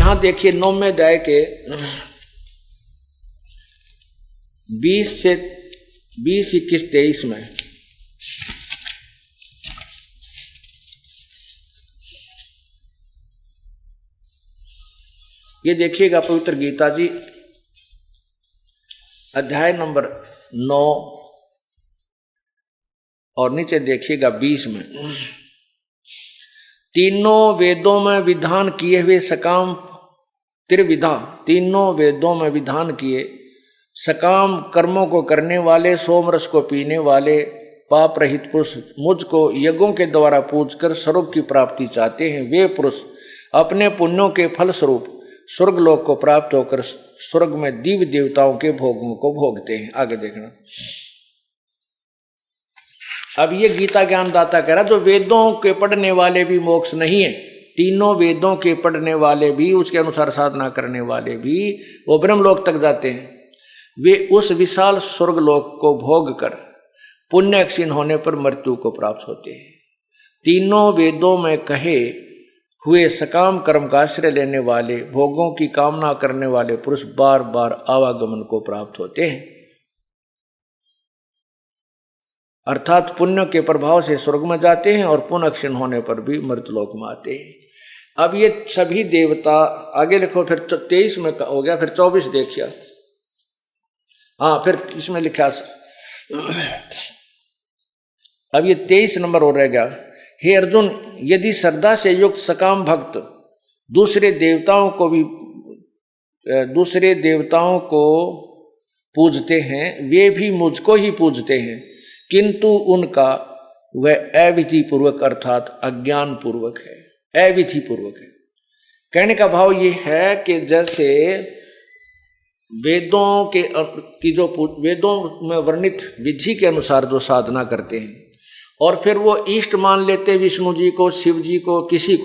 यहां देखिए 9वें अध्याय के 20 से 20, 21, 23 में ये देखिएगा पवित्र गीता जी अध्याय नंबर 9 और नीचे देखिएगा 20 में। तीनों वेदों में विधान किए हुए सकाम त्रिविधा, तीनों वेदों में विधान किए सकाम कर्मों को करने वाले, सोमरस को पीने वाले पाप रहित पुरुष मुझको यज्ञों के द्वारा पूजकर स्वर्ग की प्राप्ति चाहते हैं। वे पुरुष अपने पुण्यों के फल स्वरूप स्वर्ग लोक को प्राप्त होकर स्वर्ग में दिव्य देवताओं के भोगों को भोगते हैं। आगे देखना। अब ये गीता ज्ञानदाता कह रहा जो वेदों के पढ़ने वाले भी मोक्ष नहीं है, तीनों वेदों के पढ़ने वाले भी, उसके अनुसार साधना करने वाले भी वो ब्रह्मलोक तक जाते हैं। वे उस विशाल स्वर्ग लोक को भोग कर पुण्य क्षीण होने पर मृत्यु को प्राप्त होते हैं। तीनों वेदों में कहे हुए सकाम कर्म का आश्रय लेने वाले, भोगों की कामना करने वाले पुरुष बार बार आवागमन को प्राप्त होते हैं, अर्थात पुण्य के प्रभाव से स्वर्ग में जाते हैं और पुण्य क्षीण होने पर भी मृतलोक में आते हैं। अब ये सभी देवता आगे लिखो, फिर 23 में हो गया, फिर 24 देखिए। हाँ, फिर इसमें लिखा अब ये 23 नंबर हो रह गया। हे अर्जुन, यदि श्रद्धा से युक्त सकाम भक्त दूसरे देवताओं को पूजते हैं, वे भी मुझको ही पूजते हैं, किंतु उनका वह अविधि पूर्वक अर्थात अज्ञान पूर्वक है, अविधि पूर्वक है। कहने का भाव ये है कि जैसे वेदों में वर्णित विधि के अनुसार जो साधना करते हैं और फिर वो इष्ट मान लेते विष्णु जी को, शिव जी को, किसी को